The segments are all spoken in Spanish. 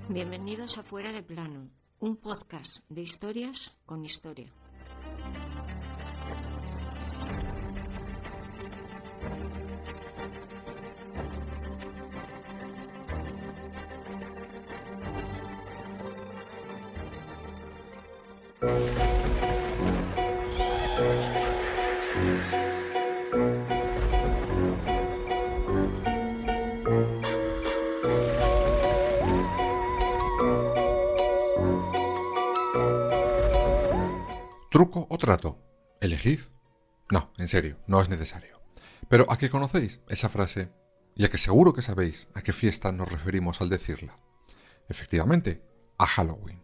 Bienvenidos a Fuera de Plano, un podcast de historias con historia. ¿Truco o trato? ¿Elegid? No, en serio, no es necesario. Pero ¿a qué conocéis esa frase? Y a que seguro que sabéis a qué fiesta nos referimos al decirla. Efectivamente, a Halloween,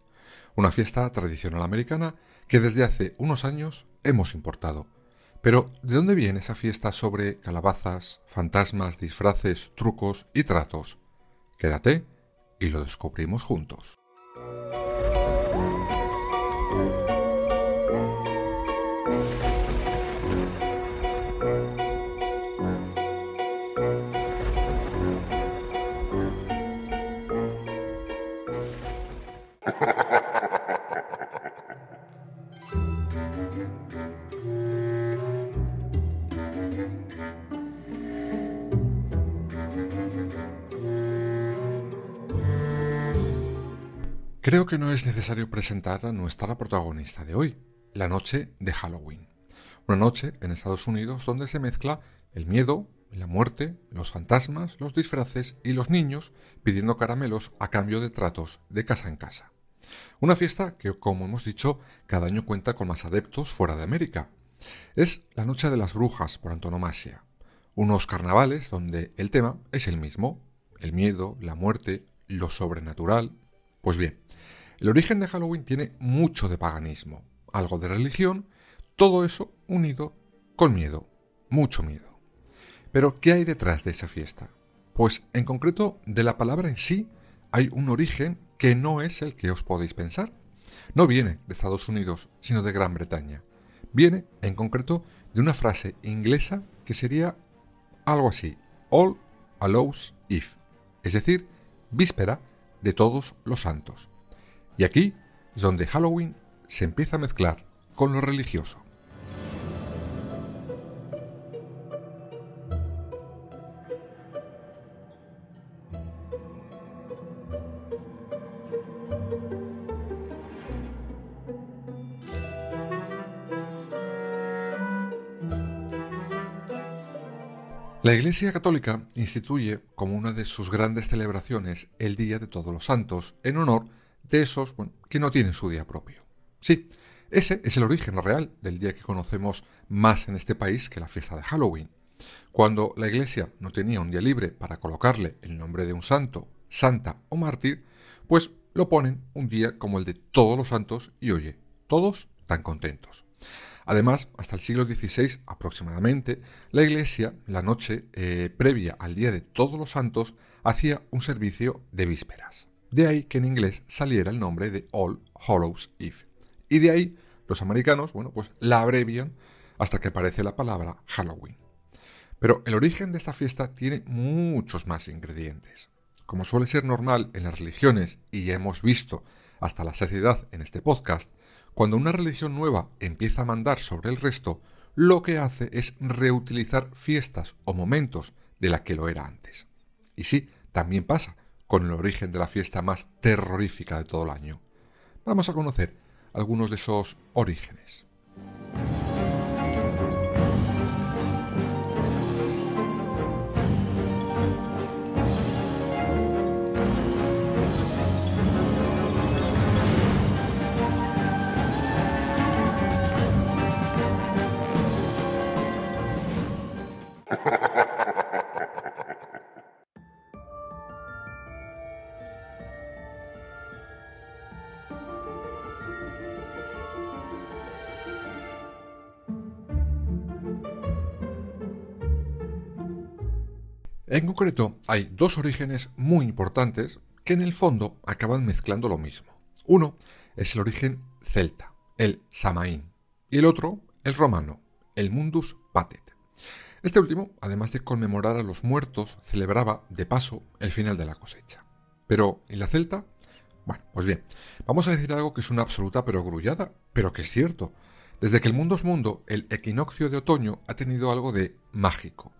una fiesta tradicional americana que desde hace unos años hemos importado. Pero, ¿de dónde viene esa fiesta sobre calabazas, fantasmas, disfraces, trucos y tratos? Quédate y lo descubrimos juntos. Creo que no es necesario presentar a nuestra protagonista de hoy, la noche de Halloween. Una noche en Estados Unidos donde se mezcla el miedo, la muerte, los fantasmas, los disfraces y los niños pidiendo caramelos a cambio de tratos de casa en casa. Una fiesta que, como hemos dicho, cada año cuenta con más adeptos fuera de América. Es la Noche de las Brujas por antonomasia. Unos carnavales donde el tema es el mismo, el miedo, la muerte, lo sobrenatural. Pues bien, el origen de Halloween tiene mucho de paganismo, algo de religión, todo eso unido con miedo, mucho miedo. Pero, ¿qué hay detrás de esa fiesta? Pues, en concreto, de la palabra en sí hay un origen que no es el que os podéis pensar. No viene de Estados Unidos, sino de Gran Bretaña. Viene, en concreto, de una frase inglesa que sería algo así: All Hallows Eve, es decir, víspera de todos los santos. Y aquí es donde Halloween se empieza a mezclar con lo religioso. La Iglesia Católica instituye como una de sus grandes celebraciones el Día de Todos los Santos, en honor de esos que no tienen su día propio. Sí, ese es el origen real del día que conocemos más en este país que la fiesta de Halloween. Cuando la Iglesia no tenía un día libre para colocarle el nombre de un santo, santa o mártir, pues lo ponen un día como el de Todos los Santos y oye, todos tan contentos. Además, hasta el siglo XVI aproximadamente, la Iglesia, la noche previa al Día de Todos los Santos, hacía un servicio de vísperas. De ahí que en inglés saliera el nombre de All Hallows Eve. Y de ahí los americanos, pues la abrevian hasta que aparece la palabra Halloween. Pero el origen de esta fiesta tiene muchos más ingredientes. Como suele ser normal en las religiones, y ya hemos visto hasta la saciedad en este podcast, cuando una religión nueva empieza a mandar sobre el resto, lo que hace es reutilizar fiestas o momentos de la que lo era antes. Y sí, también pasa con el origen de la fiesta más terrorífica de todo el año. Vamos a conocer algunos de esos orígenes. En concreto, hay dos orígenes muy importantes que en el fondo acaban mezclando lo mismo. Uno es el origen celta, el Samaín, y el otro, el romano, el Mundus Patet. Este último, además de conmemorar a los muertos, celebraba, de paso, el final de la cosecha. Pero, ¿y la celta? Bueno, pues bien, vamos a decir algo que es una absoluta perogrullada, pero que es cierto. Desde que el mundo es mundo, el equinoccio de otoño ha tenido algo de mágico.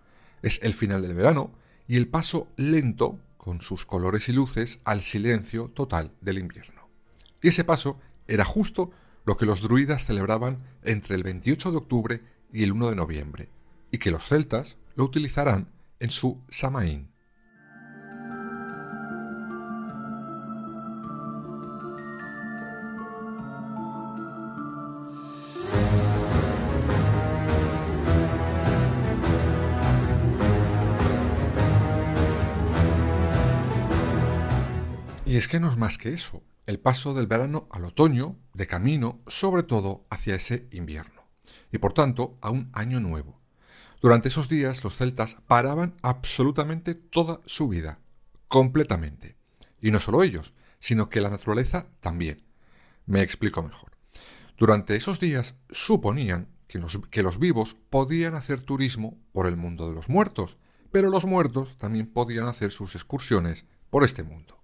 Es el final del verano y el paso lento, con sus colores y luces, al silencio total del invierno. Y ese paso era justo lo que los druidas celebraban entre el 28 de octubre y el 1 de noviembre, y que los celtas lo utilizarán en su Samaín. Y es que no es más que eso, el paso del verano al otoño, de camino, sobre todo hacia ese invierno, y por tanto a un año nuevo. Durante esos días los celtas paraban absolutamente toda su vida, completamente. Y no solo ellos, sino que la naturaleza también. Me explico mejor. Durante esos días suponían que los vivos podían hacer turismo por el mundo de los muertos, pero los muertos también podían hacer sus excursiones por este mundo.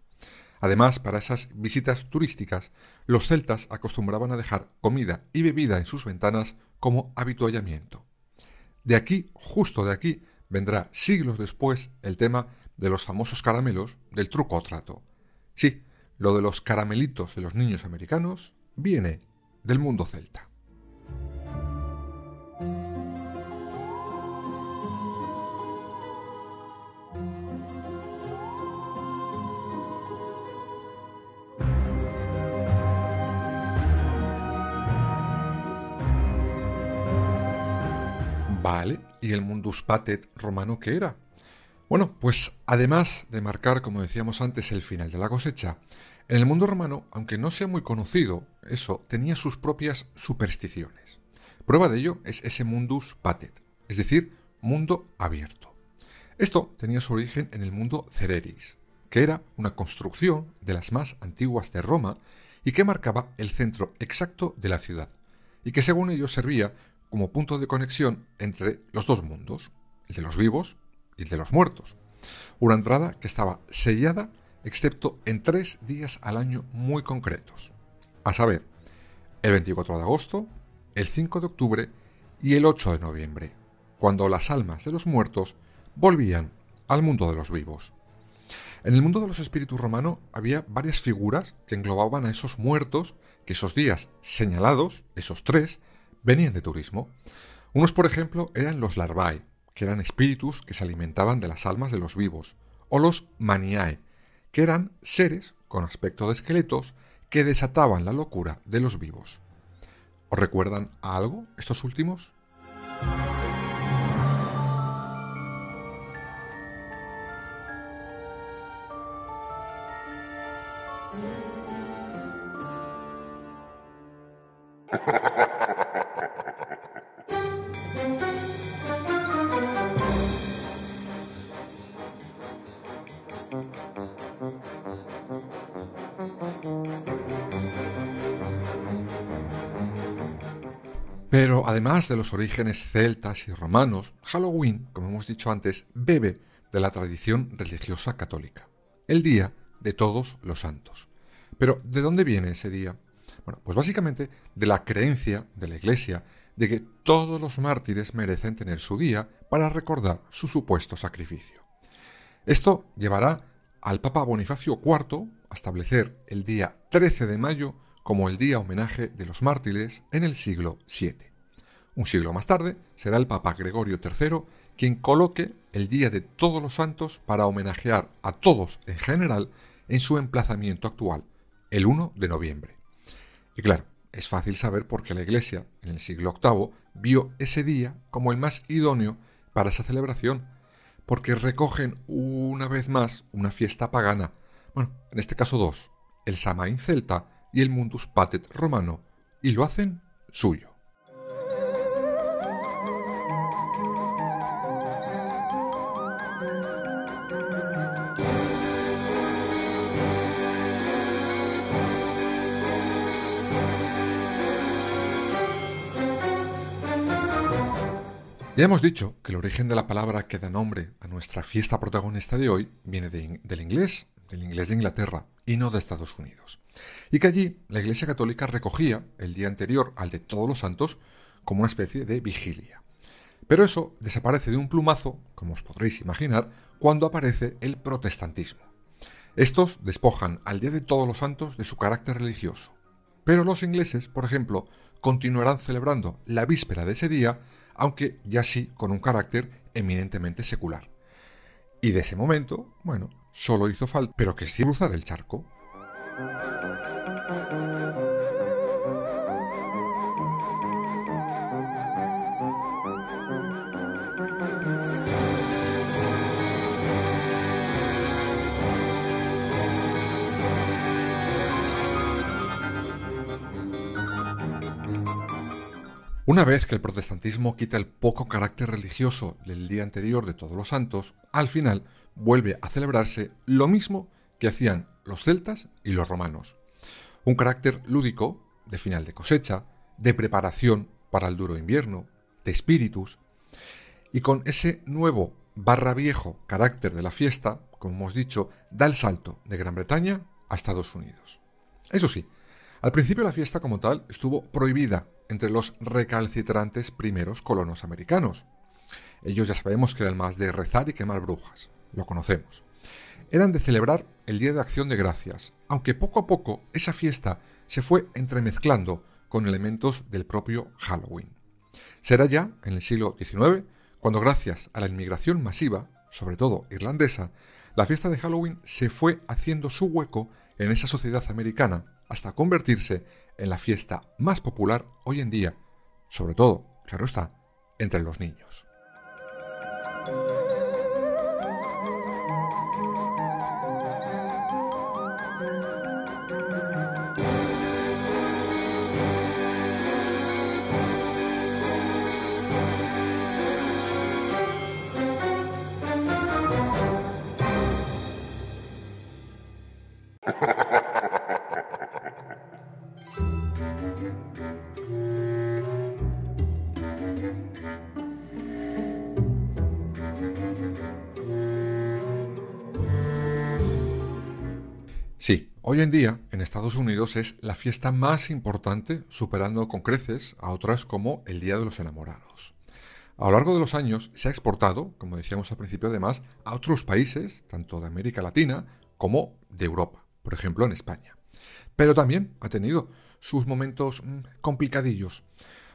Además, para esas visitas turísticas, los celtas acostumbraban a dejar comida y bebida en sus ventanas como avituallamiento. De aquí, justo de aquí, vendrá siglos después el tema de los famosos caramelos del truco o trato. Sí, lo de los caramelitos de los niños americanos viene del mundo celta. Vale, ¿y el mundus patet romano qué era? Bueno, pues además de marcar, como decíamos antes, el final de la cosecha, en el mundo romano, aunque no sea muy conocido, eso tenía sus propias supersticiones. Prueba de ello es ese mundus patet, es decir, mundo abierto. Esto tenía su origen en el mundo cereris, que era una construcción de las más antiguas de Roma y que marcaba el centro exacto de la ciudad, y que según ellos servía como punto de conexión entre los dos mundos, el de los vivos y el de los muertos. Una entrada que estaba sellada excepto en 3 días al año muy concretos, a saber, el 24 de agosto, el 5 de octubre y el 8 de noviembre, cuando las almas de los muertos volvían al mundo de los vivos. En el mundo de los espíritus romano había varias figuras que englobaban a esos muertos que esos días señalados, esos 3, venían de turismo. Unos, por ejemplo, eran los larvae, que eran espíritus que se alimentaban de las almas de los vivos, o los maniae, que eran seres con aspecto de esqueletos que desataban la locura de los vivos. ¿Os recuerdan a algo estos últimos? Pero además de los orígenes celtas y romanos, Halloween, como hemos dicho antes, bebe de la tradición religiosa católica, el Día de Todos los Santos. Pero, ¿de dónde viene ese día? Bueno, pues básicamente de la creencia de la Iglesia de que todos los mártires merecen tener su día para recordar su supuesto sacrificio. Esto llevará al Papa Bonifacio IV a establecer el día 13 de mayo como el día homenaje de los mártires en el siglo VII. Un siglo más tarde será el Papa Gregorio III quien coloque el Día de Todos los Santos para homenajear a todos en general en su emplazamiento actual, el 1 de noviembre. Y claro, es fácil saber por qué la Iglesia, en el siglo VIII, vio ese día como el más idóneo para esa celebración, porque recogen una vez más una fiesta pagana, bueno, en este caso dos, el Samaín celta y el Mundus Patet romano, y lo hacen suyo. Ya hemos dicho que el origen de la palabra que da nombre a nuestra fiesta protagonista de hoy viene del inglés de Inglaterra, y no de Estados Unidos. Y que allí la Iglesia Católica recogía el día anterior al de Todos los Santos como una especie de vigilia. Pero eso desaparece de un plumazo, como os podréis imaginar, cuando aparece el protestantismo. Estos despojan al Día de Todos los Santos de su carácter religioso. Pero los ingleses, por ejemplo, continuarán celebrando la víspera de ese día, aunque ya sí con un carácter eminentemente secular. Y de ese momento, solo hizo falta, pero que sí cruzar el charco. Una vez que el protestantismo quita el poco carácter religioso del día anterior de Todos los Santos, al final vuelve a celebrarse lo mismo que hacían los celtas y los romanos. Un carácter lúdico, de final de cosecha, de preparación para el duro invierno, de espíritus, y con ese nuevo /viejo carácter de la fiesta, como hemos dicho, da el salto de Gran Bretaña a Estados Unidos. Eso sí, al principio la fiesta como tal estuvo prohibida entre los recalcitrantes primeros colonos americanos. Ellos ya sabemos que eran más de rezar y quemar brujas, lo conocemos. Eran de celebrar el Día de Acción de Gracias, aunque poco a poco esa fiesta se fue entremezclando con elementos del propio Halloween. Será ya en el siglo XIX cuando, gracias a la inmigración masiva, sobre todo irlandesa, la fiesta de Halloween se fue haciendo su hueco en esa sociedad americana hasta convertirse en la fiesta más popular hoy en día, sobre todo, claro está, entre los niños. Sí, hoy en día en Estados Unidos es la fiesta más importante, superando con creces a otras como el Día de los Enamorados. A lo largo de los años se ha exportado, como decíamos al principio además, a otros países, tanto de América Latina como de Europa, por ejemplo en España. Pero también ha tenido sus momentos complicadillos.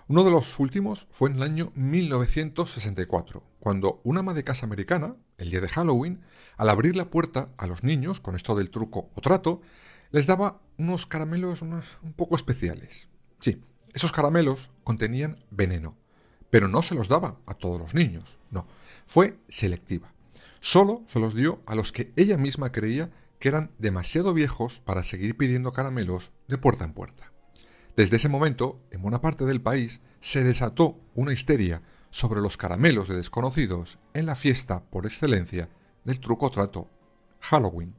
Uno de los últimos fue en el año 1964, cuando una ama de casa americana, el día de Halloween, al abrir la puerta a los niños con esto del truco o trato, les daba unos caramelos un poco especiales. Sí, esos caramelos contenían veneno, pero no se los daba a todos los niños, no, fue selectiva. Solo se los dio a los que ella misma creía que eran demasiado viejos para seguir pidiendo caramelos de puerta en puerta. Desde ese momento, en buena parte del país, se desató una histeria sobre los caramelos de desconocidos en la fiesta por excelencia del truco trato, Halloween.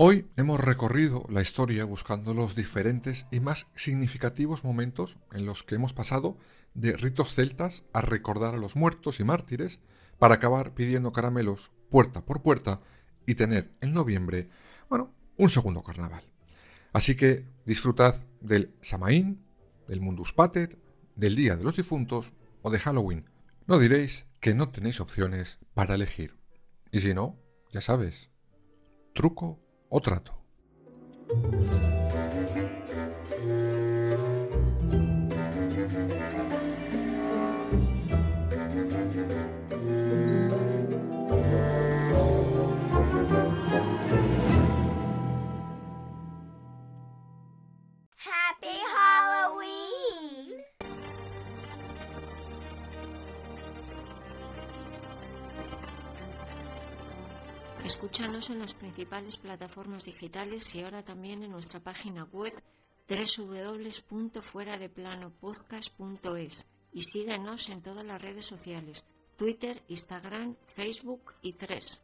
Hoy hemos recorrido la historia buscando los diferentes y más significativos momentos en los que hemos pasado de ritos celtas a recordar a los muertos y mártires para acabar pidiendo caramelos puerta por puerta y tener en noviembre, un segundo carnaval. Así que disfrutad del Samaín, del Mundus Pater, del Día de los Difuntos o de Halloween. No diréis que no tenéis opciones para elegir. Y si no, ya sabes, truco o trato. Happy Halloween! Escúchanos en las principales plataformas digitales y ahora también en nuestra página web www.fueradeplanopodcast.es y síguenos en todas las redes sociales, Twitter, Instagram, Facebook y Threads.